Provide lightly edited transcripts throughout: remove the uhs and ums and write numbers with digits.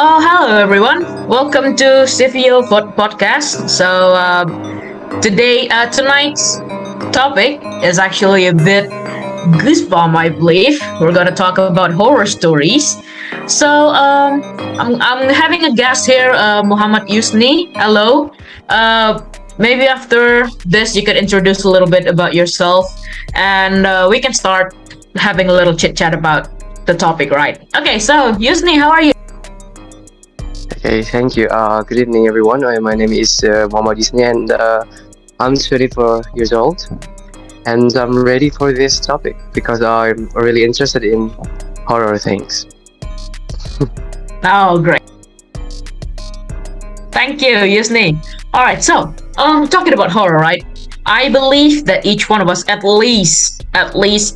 Hello everyone. Welcome to Sefeo podcast. Tonight's topic is actually a bit goosebump, I believe. We're gonna talk about horror stories. I'm having a guest here, Muhammad Yutsni. Hello. Maybe after this, you could introduce a little bit about yourself, and we can start having a little chit chat about the topic, right? Okay. So Yutsni, how are you? Okay, thank you. Good evening, everyone. My name is Muhammad Yutsni, and I'm 24 years old, and I'm ready for this topic because I'm really interested in horror things. Oh, great. Thank you, Yutsni. All right, so talking about horror, right? I believe that each one of us, at least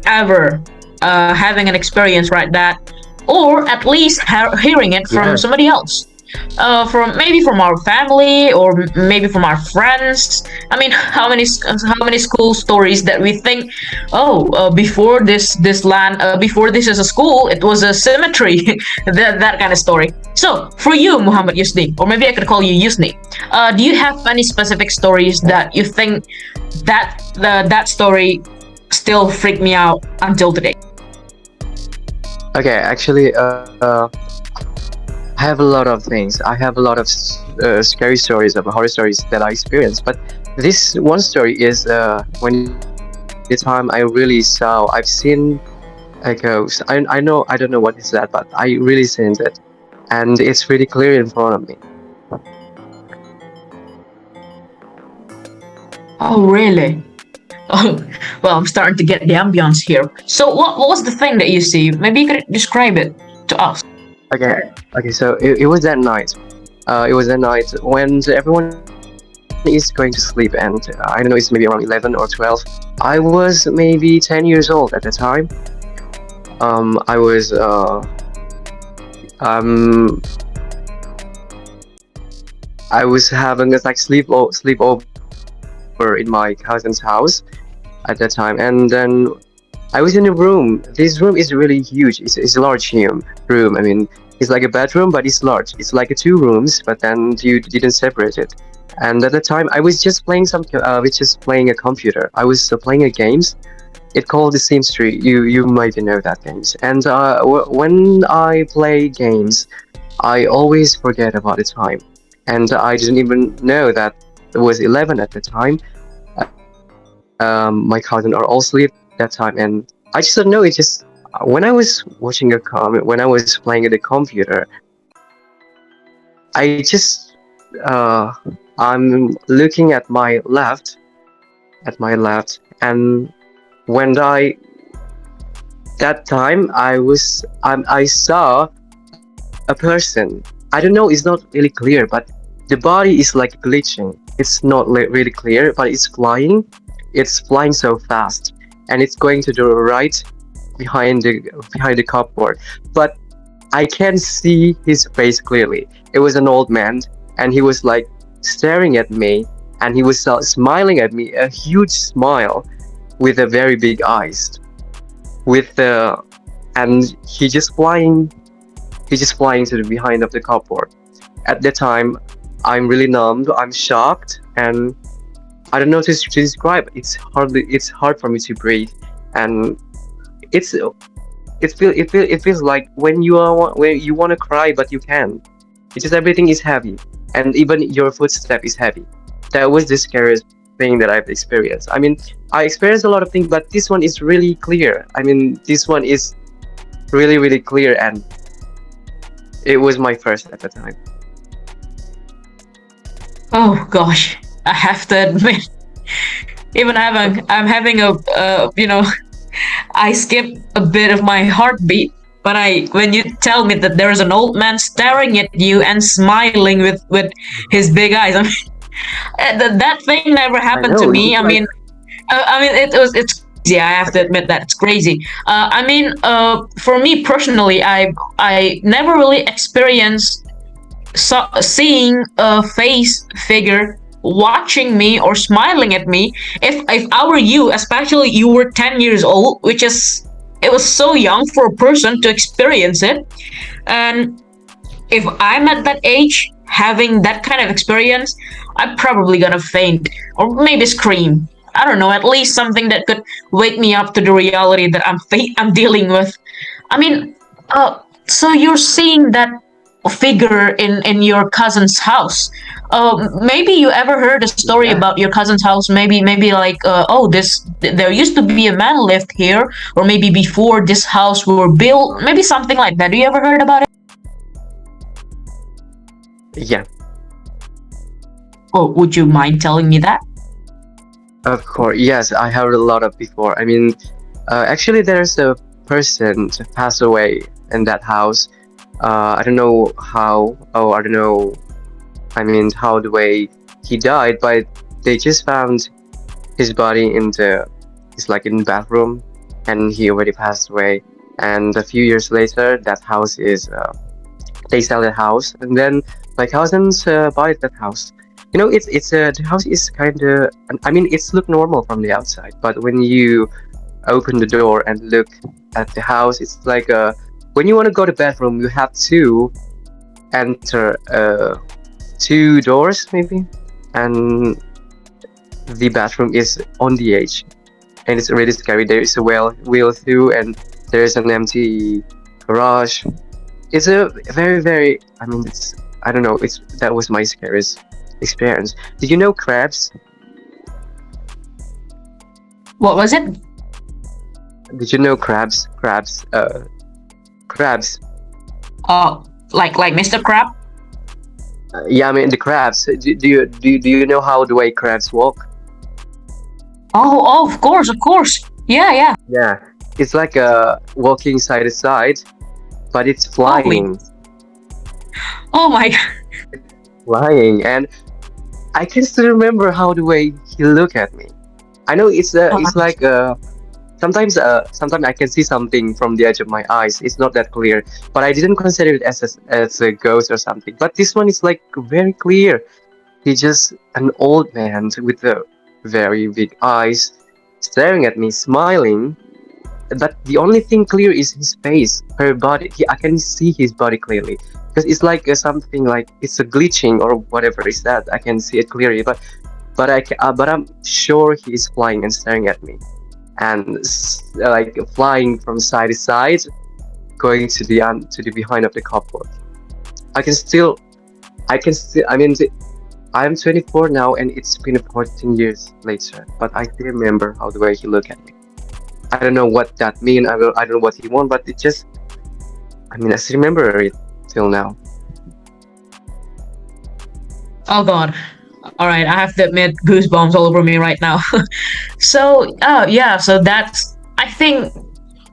ever, having an experience like that, or at least hearing it from Yes, somebody else, from our family or maybe from our friends. I mean, how many school stories that we think, before this is a school, it was a cemetery, that kind of story. So for you, Muhammad Yusni, or maybe I could call you Yusni, do you have any specific stories that you think that story still freak me out until today? okay, actually, I have a lot of things. I have a lot of scary stories, of horror stories that I experienced. But this one story is when the time I've seen a ghost. I know, I don't know what is that, but I really seen it, and it's really clear in front of me. Oh, really? Oh, well, I'm starting to get the ambience here. So, what was the thing that you see? Maybe you could describe it to us. Okay. So it was that night. It was that night when everyone is going to sleep, and I don't know, it's maybe around 11 or 12. I was maybe 10 years old at the time. I was um I was having this like sleepover in my cousin's house at that time, and then I was in a room. This room is really huge. It's a large room. I mean, it's like a bedroom, but it's large. It's like two rooms, but then you didn't separate it. And at the time, I was just playing playing a computer. I was playing a games. It called the Sims 3. You might know that games. And when I play games, I always forget about the time, and I didn't even know that it was 11 at the time. My cousin are all asleep that time, and I just don't know. It just when I was when I was playing at the computer, I just I'm looking at my left, and when I that time I saw a person. I don't know. It's not really clear, but the body is like glitching. It's not really clear, but it's flying. It's flying so fast, and it's going to the right behind the cupboard. But I can see his face clearly. It was an old man, and he was like staring at me, and he was smiling at me, a huge smile, with a very big eyes, with the, and he just flying to the behind of the cupboard. At that time, I'm really numbed. I'm shocked, and I don't know to describe. It's hard for me to breathe, and it's it feels like when you want to cry but you can't. It's just everything is heavy, and even your footstep is heavy. That was the scariest thing that I've experienced. I mean, I experienced a lot of things, but this one is really clear. I mean, this one is really really clear, and it was my first at the time. Oh gosh, I have to admit, even I'm having I skipped a bit of my heartbeat when you tell me that there is an old man staring at you and smiling with his big eyes. I mean, that thing never I happened to know. me. It's like It's crazy. I have to admit that it's crazy. For me personally, I never really experienced seeing a face figure watching me or smiling at me. If I were you, especially you were 10 years old, which is it was so young for a person to experience it, and if I'm at that age having that kind of experience, I'm probably gonna faint or maybe scream. I don't know, at least something that could wake me up to the reality that I'm dealing with. I mean, so you're seeing that figure in your cousin's house. Maybe you ever heard a story Yeah. about your cousin's house? Maybe like, oh, there used to be a man lived here, or maybe before this house were built. Maybe something like that. Do you ever heard about it? Yeah, Oh, would you mind telling me that? of course. Yes, I heard a lot of before. I mean, actually, there's a person to pass away in that house. I don't know how. Oh, I don't know. I mean, how the way he died, but they just found his body in the, it's like in the bathroom, and he already passed away. And a few years later, that house is they sell the house, and then my cousins buy that house. You know, it's the house is kind of. I mean, it's look normal from the outside, but when you open the door and look at the house, it's like when you want to go to bathroom, you have to enter two doors maybe, and the bathroom is on the edge, and it's really scary. There is a wheel through, and there is an empty garage. It's a very. I mean, it's I don't know. It's that was my scariest experience. Did you know crabs? What was it? Did you know crabs? Crabs. Oh, like Mr. Crab? Yeah, I mean the crabs. Do you know how the way crabs walk? Oh, of course, of course. Yeah, yeah. Yeah, it's like walking side to side, but it's Holy. flying, Oh my God. flying, and I can still remember how the way he looked at me. I know it's like sometimes I can see something from the edge of my eyes. It's not that clear, but I didn't consider it as a ghost or something. But this one is like very clear. He's just an old man with the very big eyes, staring at me, smiling. But the only thing clear is his face, her body. I can see his body clearly because it's like something like it's a glitching or whatever is that. I can see it clearly, but I'm sure he is flying and staring at me, and like flying from side to side, going to the behind of the cupboard. I can still, I can still. I mean, I'm 24 now, and it's been 14 years later, but I still remember how the way he looked at me. I don't know what that mean. I don't know what he want, but it just. I mean, I still remember it till now. Oh God. All right, I have to admit, goosebumps all over me right now. So, yeah, so that's, I think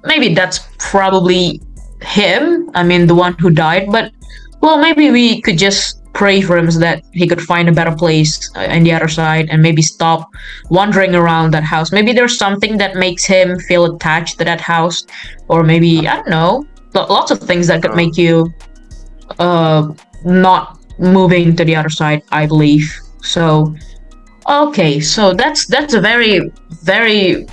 maybe that's probably him. I mean, the one who died. But, well, maybe we could just pray for him so that he could find a better place in the other side and maybe stop wandering around that house. Maybe there's something that makes him feel attached to that house. Or maybe, I don't know, lots of things that could Uh, make you not moving to the other side, I believe. So, okay, so that's a very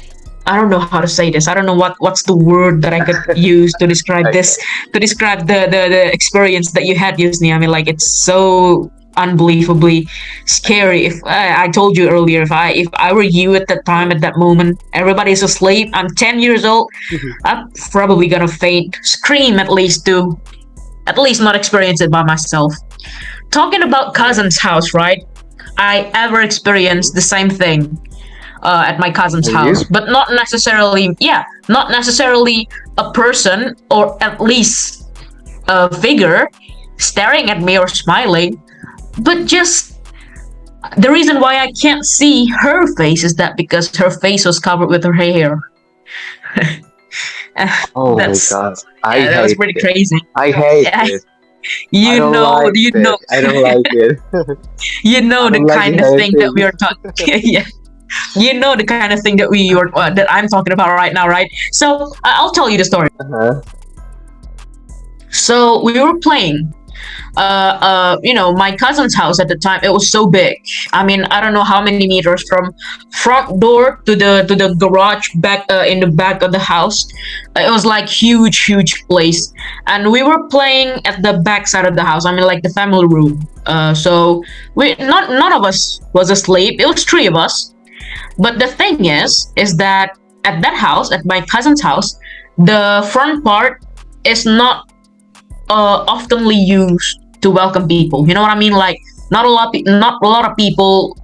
I don't know how to say this. I don't know what's the word that I could use to describe okay. this, to describe the experience that you had, Yutsni. I mean, like, it's so unbelievably scary. If I told you earlier, if I were you at that time, at that moment, everybody's asleep. I'm 10 years old. I'm probably gonna faint, scream at least not experience it by myself. Talking about Yeah. cousin's house, right? I ever experienced the same thing at my cousin's Are house, you? but not necessarily, yeah, not necessarily a person or at least a figure staring at me or smiling, but just the reason why I can't see her face is that because her face was covered with her hair. Oh my That's god, I that was hate pretty it. crazy. I hate Yeah, it. I you don't know, like you know, it. I don't like it. you I know the don't like kind the of hair thing that we thing. are talking. Yeah, you know the kind of thing that I'm talking about right now, right? So I'll tell you the story. Uh-huh. So we were playing. My cousin's house at the time, it was so big. I mean, I don't know how many meters from front door to the garage back in the back of the house. It was like huge place, and we were playing at the back side of the house. I mean, like the family room. So we not none of us was asleep. It was three of us. But the thing is that at that house, at my cousin's house, the front part is not oftenly used to welcome people. You know what I mean? Like not a lot of people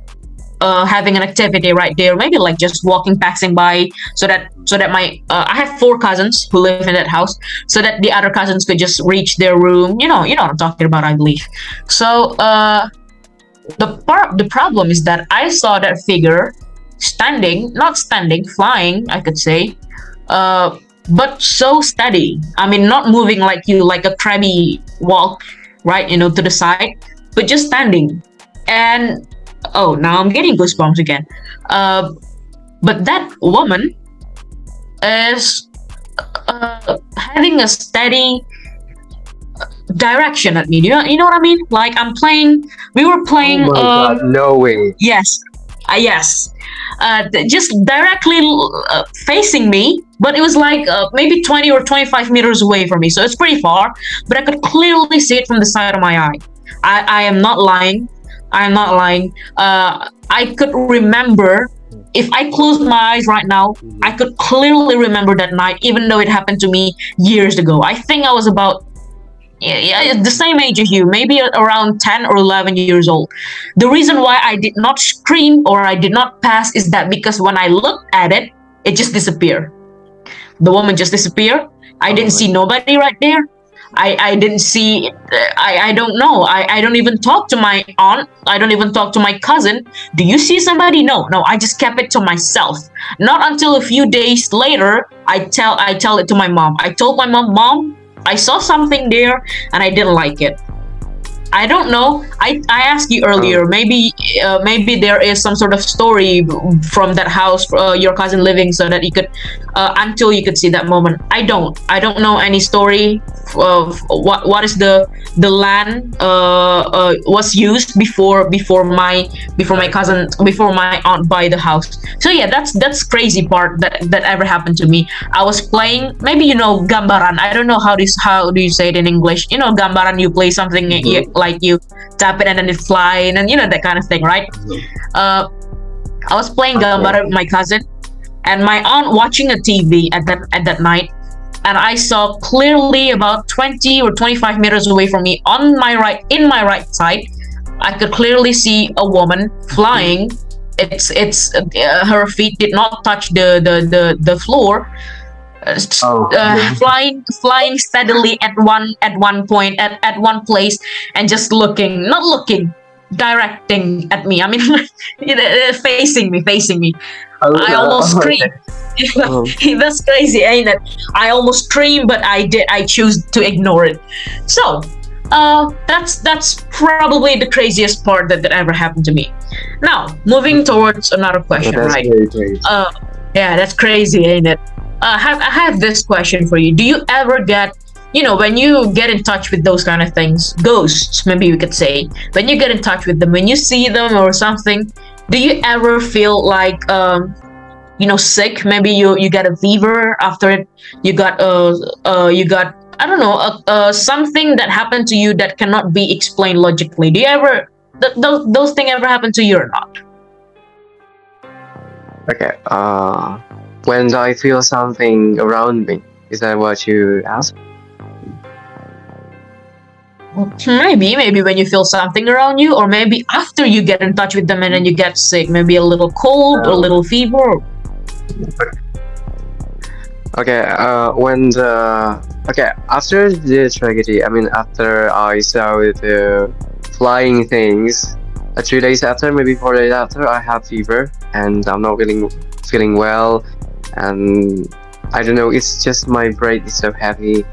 having an activity right there. Maybe like just walking, passing by, so that my I have four cousins who live in that house, so that the other cousins could just reach their room. You know what I'm talking about, I believe. So the problem is that I saw that figure standing, not standing, flying, I could say, but so steady. I mean, not moving like you, like a crabby walk, right? To the side, but just standing. And oh, now I'm getting goosebumps again. But that woman is having a steady direction at me. You know what I mean? Like we were Oh playing. my God, no way. Yes, yes. Just directly facing me, but it was like maybe 20 or 25 meters away from me, so it's pretty far, but I could clearly see it from the side of my eye. I am not lying. I am not lying. I could remember, if I closed my eyes right now, I Mhm. could clearly remember that night, even though it happened to me years ago. I think I was about, yeah, the same age as you, maybe around 10 or 11 years old. The reason why I did not scream or I did not pass is that because when I looked at it, it just disappeared. The woman just disappeared. I Oh didn't my see nobody right there. I didn't see, I don't know. I don't even talk to my aunt. I don't even talk to my cousin. Do you see somebody? No. I just kept it to myself. Not until a few days later, I tell it to my mom. I told my mom, I saw something there and I didn't like it. I don't know. I asked you God. earlier. Maybe there is some sort of story from that house, your cousin living, so that you could until you could see that moment. I don't know any story of what is the land was used before my cousin, before my aunt buy the house. So yeah, that's crazy part that ever happened to me. I was playing, maybe gambaran. I don't know how do you say it in English. Gambaran, you play something, Mhm. like you tap it and then it fly, and then that kind of thing, right? Mhm. uh I was playing Okay. gambaran with my cousin and my aunt watching a TV at that night, and I saw clearly about 20 or 25 meters away from me, on my right, in my right side, I could clearly see a woman Mhm. flying. It's Her feet did not touch the floor. Oh no. Flying steadily at one point, at one place, and just looking, not looking, directing at me. I mean, facing me. Oh, I almost okay. screamed. Um, That's crazy, ain't it? I almost screamed, but I choose to ignore it. So, that's probably the craziest part that ever happened to me. Now, moving towards another yeah, question, that's right? very great. Uh, yeah, that's crazy, ain't it? I have this question for you. Do you ever get, when you get in touch with those kind of things, ghosts, maybe we could say, when you get in touch with them, when you see them or something, do you ever feel like, sick? Maybe you get a fever after it. You got I don't know, something that happened to you that cannot be explained logically. Do you ever those things ever happen to you or not? Okay. When I feel something around me, is that what you ask? Maybe when you feel something around you, or maybe after you get in touch with them and then you get sick, maybe a little cold or a Um, little fever. okay. After the tragedy, I mean, after I saw the flying things, 3 days after, maybe 4 days after, I have fever and I'm not feeling well, and I don't know. It's just my brain is so heavy.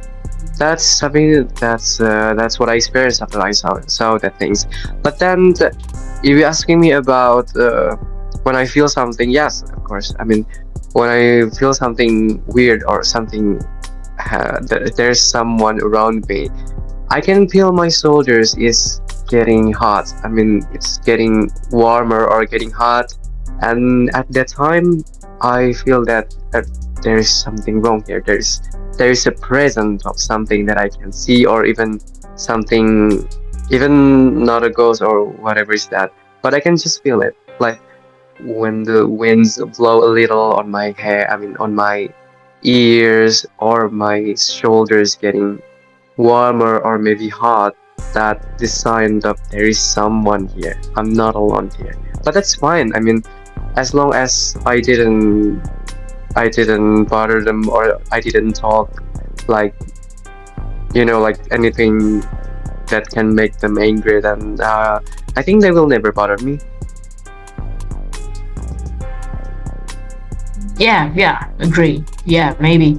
That's something that's what I experienced after I saw that things. But then, if you're asking me about when I feel something, yes, of course. I mean, when I feel something weird or something, there's someone around me, I can feel my shoulders is getting hot. I mean, it's getting warmer or getting hot, and at that time, I feel that there is something wrong here. There is a presence of something that I can see, or even something, even not a ghost or whatever is that, but I can just feel it. Like when the winds blow a little on my hair, I mean, on my ears or my shoulders getting warmer or maybe hot, that the sign that there is someone here. I'm not alone here. But that's fine. I mean, as long as I didn't bother them, or I didn't talk like, like anything that can make them angry, then I think they will never bother me. Yeah, yeah, agree. Yeah, maybe.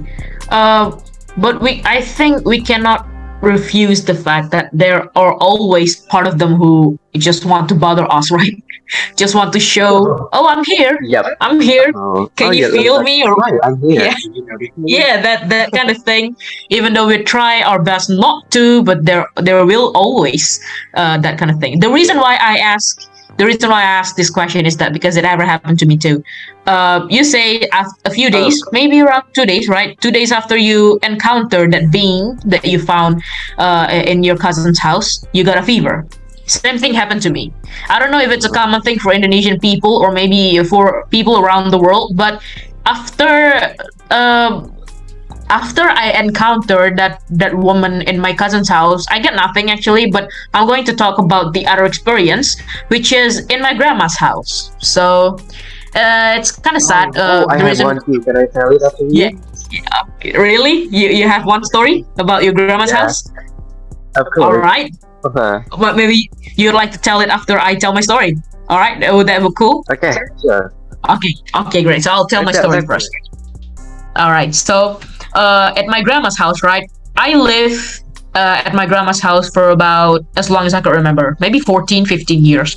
But I think we cannot refuse the fact that there are always part of them who just want to bother us, right? Just want to show, oh, I'm here, Yep. I'm here. Oh Can you yeah, feel me? Or right, I'm here. yeah, yeah, that kind of thing. Even though we try our best not to, but there will always that kind of thing. The reason why I ask this question is that because it ever happened to me too. You say a few Oh, days, maybe around 2 days, right? 2 days after you encounter that being that you found in your cousin's house, you got a fever. Same thing happened to me. I don't know if it's a common thing for Indonesian people or maybe for people around the world, but after uh, after I encountered that woman in my cousin's house, I get nothing actually, but I'm going to talk about the other experience, which is in my grandma's house. So it's kind of sad. I The have reason, one too. Can I tell it after yeah, you? yeah, really, you have one story about your grandma's Yeah, house. of All course. right, Uh-huh. but maybe you'd like to tell it after I tell my story. All right, would that be cool? Okay, sure. Okay, okay, great. So I'll tell my story That's first. All right. So, at my grandma's house, right? I live at my grandma's house for about as long as I can remember, maybe 14, 15 years.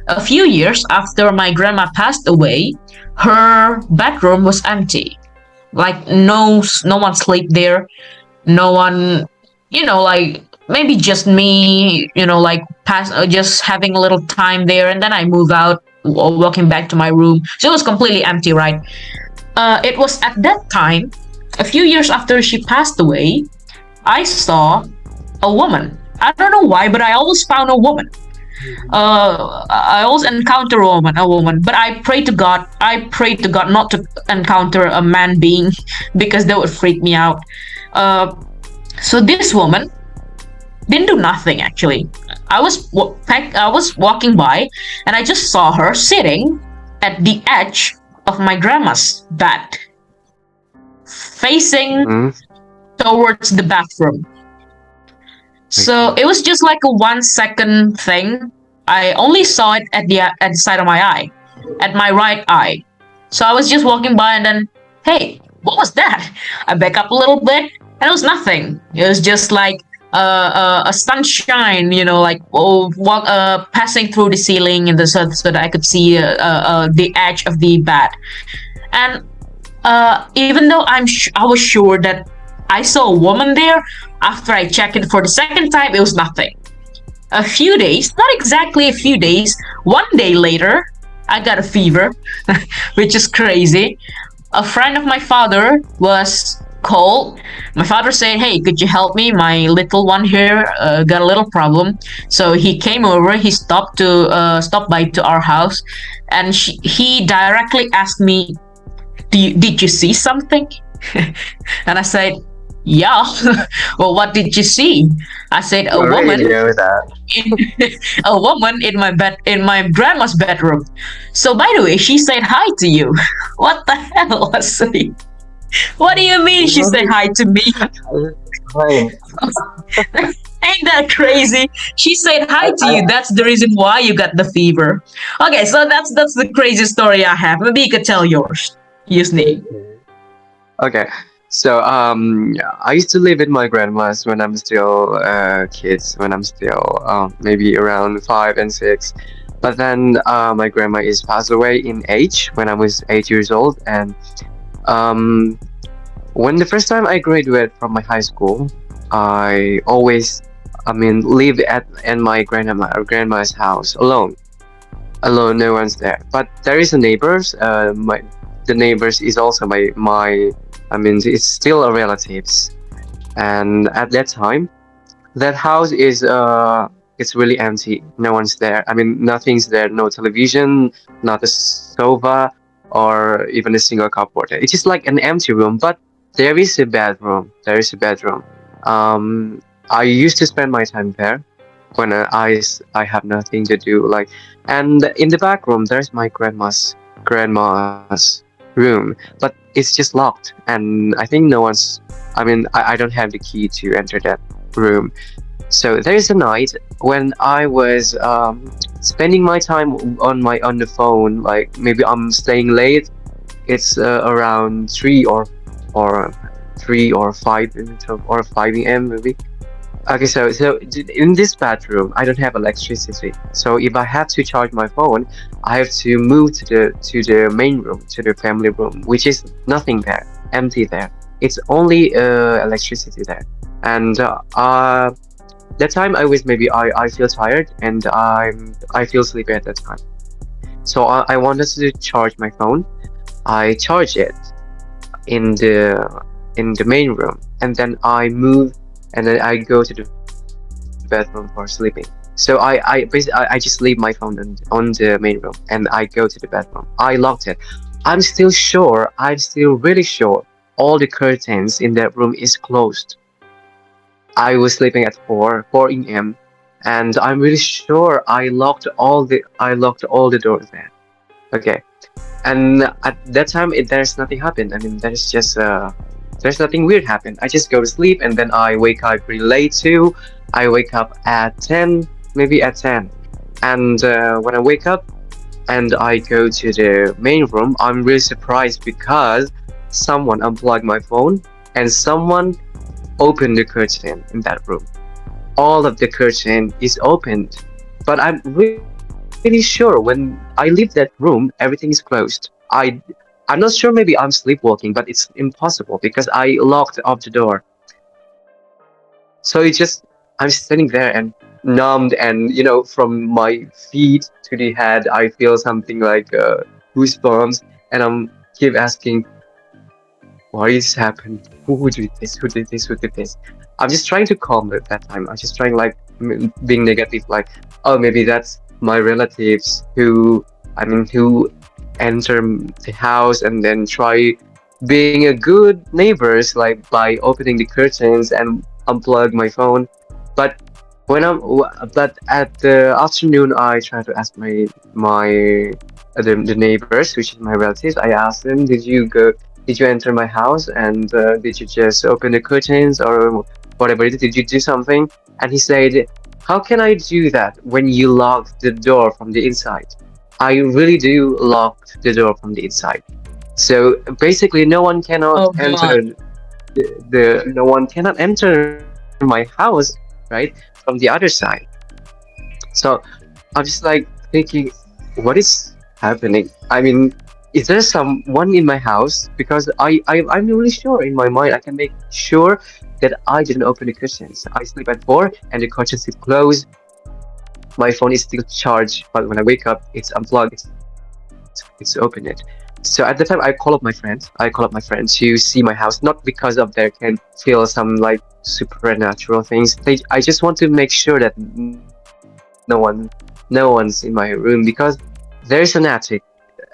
A few years after my grandma passed away, her bedroom was empty. Like no one slept there. No one, like maybe just me, like just having a little time there, and then I move out, walking back to my room. So it was completely empty, right? It was at that time, a few years after she passed away, I saw a woman. I don't know why, but I always found a woman. I always encounter a woman. But I pray to God. I pray to God not to encounter a man being because that would freak me out. Uh, so this woman didn't do nothing actually. I was walking by, and I just saw her sitting at the edge of my grandma's bed, facing Mm-hmm. towards the bathroom. So it was just like a 1 second thing. I only saw it at the side of my eye, at my right eye. So I was just walking by, and then, hey, what was that? I back up a little bit, and it was nothing. It was just like a sunshine, like passing through the ceiling, and so that I could see the edge of the bed. And even though I was sure that I saw a woman there, after I checked it for the second time, it was nothing. A few days, not exactly a few days, 1 day later, I got a fever, which is crazy. A friend of my father was called. My father said, "Hey, could you help me? My little one here got a little problem." So he came over. He stopped by to our house, and he directly asked me, did you see something?" And I said, "Yeah." "Well, what did you see?" I said, You already know that. a woman in my grandma's bedroom. "So by the way, she said hi to you." What the hell? I say, "What do you mean she said hi to me?" Fine. Ain't that crazy? She said hi to you. I, That's the reason why you got the fever. Okay, so that's the crazy story I have. Maybe you could tell yours. Yutsni. okay. So I used to live with my grandma's when I'm still kids, when I'm still maybe around 5 and 6. But then my grandma is passed away in age when I was 8 years old, and um, when the first time I graduated from my high school, I always live at in my grandma's house alone. Alone, no one's there. But there is a neighbors. My the neighbors is also my. It's still a relatives. And at that time, that house is it's really empty. No one's there. Nothing's there. No television, not a sofa, or even a single cupboard. It's just like an empty room. But there is a bedroom. There is a bedroom. I used to spend my time there when I have nothing to do. And in the back room, there's my grandma's room, but it's just locked, and I think no one's. I don't have the key to enter that room. So there's a night when I was spending my time on the phone. Like maybe I'm staying late. It's around 3 or 5 or 5 a.m. maybe. Okay, so in this bedroom, I don't have electricity. So if I have to charge my phone, I have to move to the main room, to the family room, which is nothing there, empty there. It's only electricity there. And that time I feel tired, and I feel sleepy at that time. So I wanted to charge my phone. I charge it in the main room, and then I move, and then I go to the bedroom for sleeping. So I just leave my phone on the main room, and I go to the bedroom. I locked it. I'm still really sure all the curtains in that room is closed. I was sleeping at 4 a.m. and I'm really sure I locked all the doors there. Okay. And at that time, there's nothing happened. There's nothing weird happened. I just go to sleep, and then I wake up really late too. I wake up at 10, maybe at 10. And when I wake up and I go to the main room, I'm really surprised because someone unplugged my phone and someone opened the curtain in that room. All of the curtain is opened, but I'm really sure when I leave that room, everything is closed. I'm not sure, maybe I'm sleepwalking, but it's impossible because I locked off the door. So I'm standing there and numbed, and from my feet to the head, I feel something like goosebumps, and I'm keep asking, what is happened? Who did this? Who did this? Who did this? I'm just trying to calm at that time. I'm just trying being negative, like, oh, maybe that's my relatives who enter the house and then try being a good neighbors, like by opening the curtains and unplug my phone. But but at the afternoon, I try to ask the neighbors, which is my relatives. I asked them, did you enter my house, and did you just open the curtains or whatever? Did you do something? And he said, how can I do that when you locked the door from the inside? I really do lock the door from the inside. So basically, no one cannot Oh God. enter no one cannot enter my house, right, from the other side. So I'm just like thinking, what is happening? Is there someone in my house? Because I'm really sure in my mind, I can make sure that I didn't open the curtains. I sleep at 4 and the curtains is closed. My phone is still charged, but when I wake up, it's unplugged. It's open it. So at the time, I call up my friends to see my house, not because of there can feel some like supernatural things. I just want to make sure that no one's in my room, because there's an attic.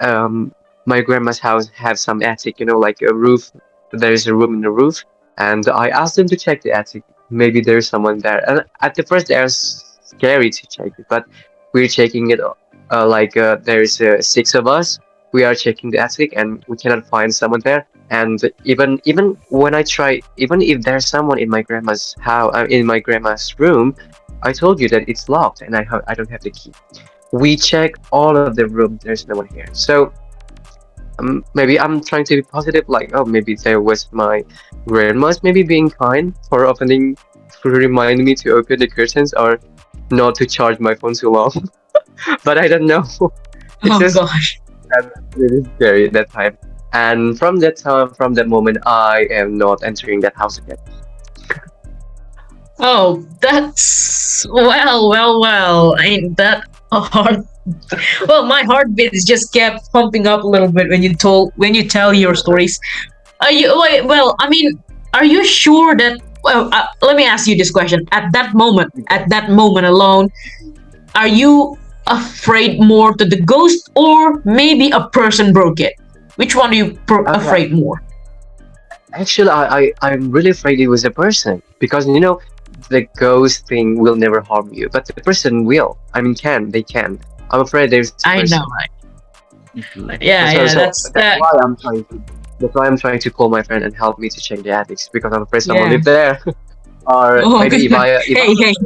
Um, my grandma's house have some attic, like a roof. There is a room in the roof, and I asked them to check the attic. Maybe there's someone there. And at the first, they're scary to check it, but we're checking it. There's 6 of us. We are checking the attic, and we cannot find someone there. And even when I try, even if there's someone in my grandma's house, in my grandma's room, I told you that it's locked, and I don't have the key. We check all of the room. There's no one here. So maybe I'm trying to be positive, like, oh, maybe there was my grandma's maybe being kind for to remind me to open the curtains or not to charge my phone too long. But I don't know. It's Oh just gosh. really scary at that time. And from that moment, I am not entering that house again. Oh, that's well. Ain't that a hard? Well, my heartbeat is just kept pumping up a little bit when you tell your stories. Are you wait, well? I mean, are you sure that? Well, let me ask you this question. At that moment alone, are you afraid more to the ghost or maybe a person broke it? Which one are you Uh, afraid more? Actually, I'm really afraid it was a person because the ghost thing will never harm you, but the person will. I mean, they can. I'm afraid there's a I know. person. Mhm. Yeah, So yeah. so That's that's why I'm trying to call my friend and help me to check the attics because I'm afraid someone yeah. lived there, or Oh, maybe if hey, I'm hey. afraid.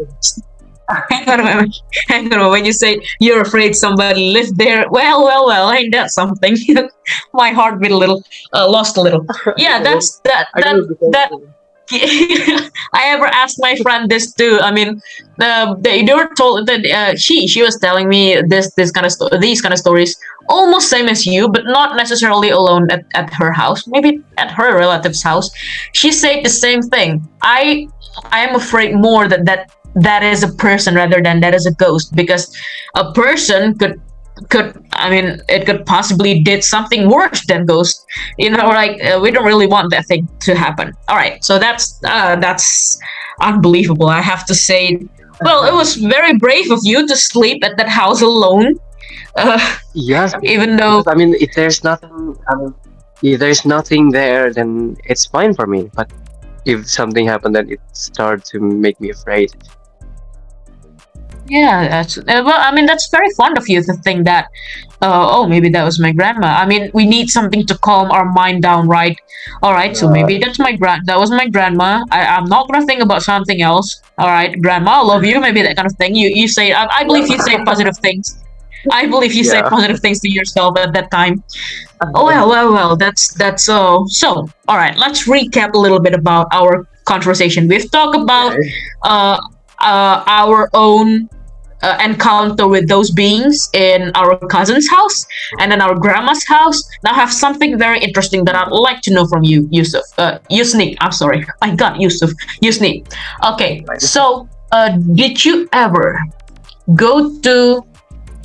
Hang on a moment. Hang on a moment. When you say you're afraid somebody lived there, well, ain't that something? My heart beat a little, lost a little. Yeah, that's that I that don't know because that. I ever asked my friend this too. I mean, they were told that she was telling me these kind of stories, almost same as you, but not necessarily alone at her house. Maybe at her relative's house. She said the same thing. I am afraid more that is a person rather than that is a ghost because a person could I mean it could possibly did something worse than ghost. Like we don't really want that thing to happen. All right, so that's unbelievable, I have to say. Well, it was very brave of you to sleep at that house alone. uh, yes, Even though because I mean, if there's nothing, if there's nothing there, then it's fine for me. But if something happened, then it started to make me afraid. yeah, that's well. I mean, that's very fond of you to think that. Oh, maybe that was my grandma. I mean, we need something to calm our mind down, right? All right, so maybe that's my grand. That was my grandma. I'm not gonna think about something else. All right, grandma, I love you. Maybe that kind of thing. You say. I believe you say positive things. I believe you say Yeah. positive things to yourself at that time. Oh well. That's so. All right, let's recap a little bit about our conversation. We've talked about Okay. uh, our own encounter with those beings in our cousin's house and then our grandma's house. Now I have something very interesting that I'd like to know from you, Yusuf. Yusni, I'm sorry. I got Yusuf. Yusni. Okay, so did you ever go to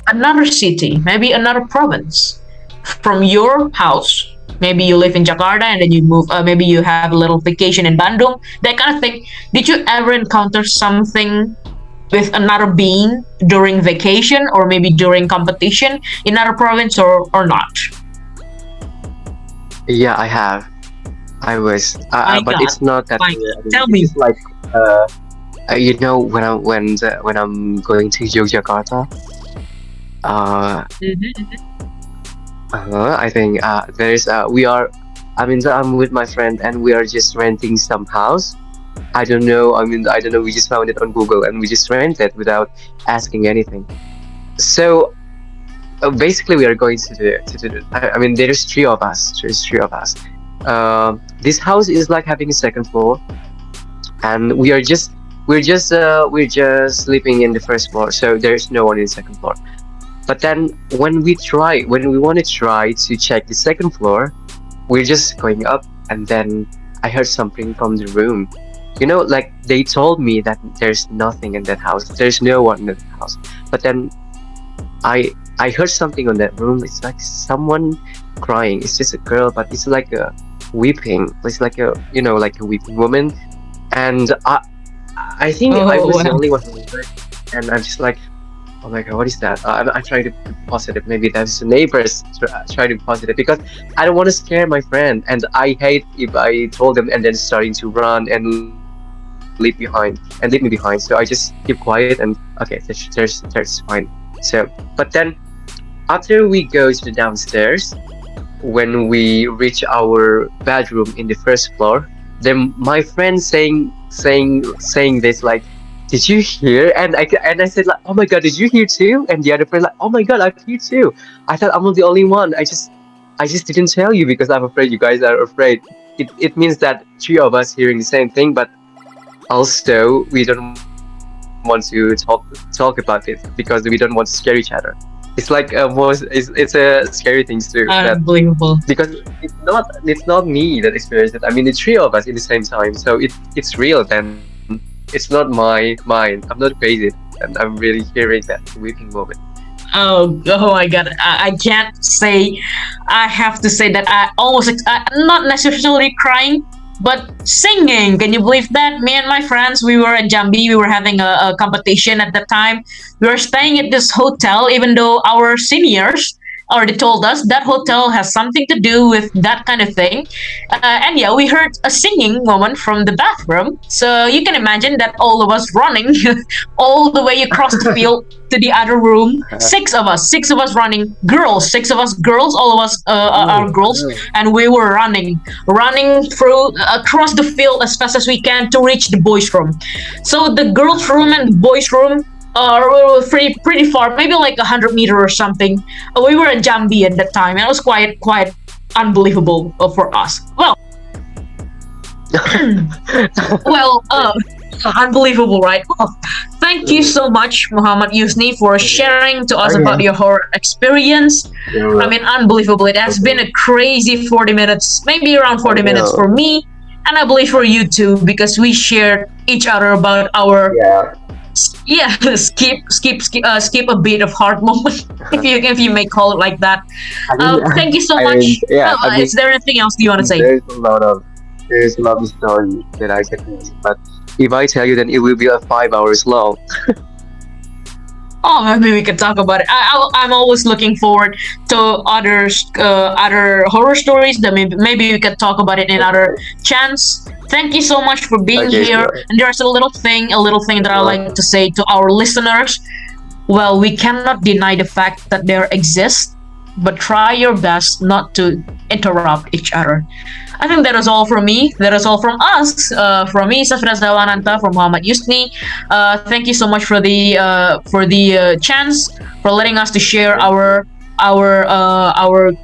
another city, maybe another province from your house? Maybe you live in Jakarta and then you move, maybe you have a little vacation in Bandung, that kind of thing. Did you ever encounter something with another being during vacation or maybe during competition in another province or not? Yeah, I have. I was, My but God, it's not that my clear. God, I mean, tell it me. is like, when I'm going to Yogyakarta, uh, Mhm. I think there's we are. I mean, I'm with my friend and we are just renting some house. I don't know. I mean, I don't know. We just found it on Google and we just rented without asking anything. So basically, we are going I mean, there's three of us. There's three of us. This house is like having a second floor, and we're just sleeping in the first floor. So there's no one in the second floor. But then when we want to try to check the second floor, we're just going up, and then I heard something from the room. Like they told me that there's nothing in that house. There's no one in that house. But then I heard something on that room. It's like someone crying. It's just a girl, but it's like a weeping. It's like like a weeping woman. And I think I Oh was the well. only one who heard. And I'm just like, oh my god, what is that? I'm trying to be positive. Maybe that's the neighbors trying to be positive because I don't want to scare my friend, and I hate if I told them and then starting to run and leave me behind. So I just keep quiet and okay, there's fine. So, but then after we go to the downstairs, when we reach our bedroom in the first floor, then my friend saying this like, "Did you hear?" And I said like, "Oh my god, did you hear too?" And the other friend like, "Oh my god, I hear too. I thought I'm not the only one. I just didn't tell you because I'm afraid you guys are afraid." It means that three of us hearing the same thing, but also we don't want to talk about it because we don't want to scare each other. It's like it's a scary thing too that Unbelievable. because it's not me that experienced it. I mean, the three of us in the same time, so it's real then. It's not my mind. I'm not crazy, and I'm really hearing that weeping moment. Oh my god! I can't say. I have to say that I almost not necessarily crying, but singing. Can you believe that? Me and my friends, we were at Jambi. We were having a competition at that time. We were staying at this hotel, even though our seniors already told us that hotel has something to do with that kind of thing. And yeah, we heard a singing moment from the bathroom. So you can imagine that all of us running all the way across the field to the other room. Six of us running. Girls, six of us girls, all of us are girls, and we were running through across the field as fast as we can to reach the boys' room. So the girls' room and the boys' room were pretty far, maybe like 100 meters or something. We were in Jambi at that time, and it was quite unbelievable for us. Well, well, unbelievable, right? Well, thank you so much, Muhammad Yutsni, for sharing to us about your horror experience. I mean, unbelievable. It has been a crazy 40 minutes, maybe around 40 minutes for me, and I believe for you too, because we shared each other about our yeah skip a bit of hard moment, if you may call it like that. Thank you so much. Is there anything else you want to say? There's a lot of story that I can tell, but if I tell you, then it will be a 5 hours long. Oh, maybe we could talk about it. I'm always looking forward to other horror stories. That maybe we could talk about it in other chance. Thank you so much for being here. Sure. And there's a little thing that I like to say to our listeners. Well, we cannot deny the fact that there exists, but try your best not to interrupt each other. I think that is all from me. That is all from us. From me, Sefira Zawananta, from Muhammad Yutsni. Thank you so much for the chance, for letting us to share our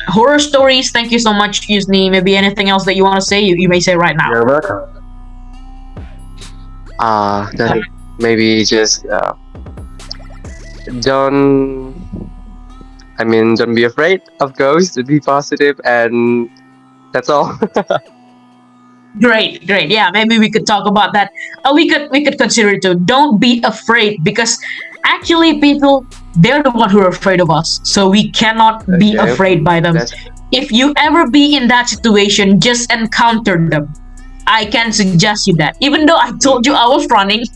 horror stories. Thank you so much, Yutsni. Maybe anything else that you want to say, you may say right now. You're welcome. Then maybe just don't. Don't be afraid of ghosts. Be positive, and that's all. Great. Yeah, maybe we could talk about that. We could consider it too. Don't be afraid, because actually people, they're the one who are afraid of us. So we cannot be afraid by them. If you ever be in that situation, just encounter them. I can suggest you that. Even though I told you I was running,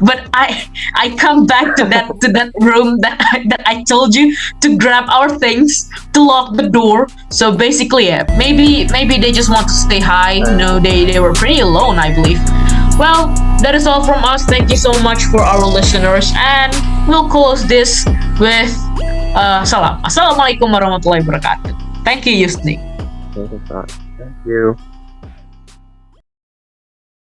but I come back to that room that I told you to grab our things, to lock the door. So basically, yeah, maybe they just want to stay high. They were pretty alone, I believe. Well, that is all from us. Thank you so much for our listeners, and we'll close this with salam. Assalamualaikum warahmatullahi wabarakatuh. Thank you, Yutsni. Thank you.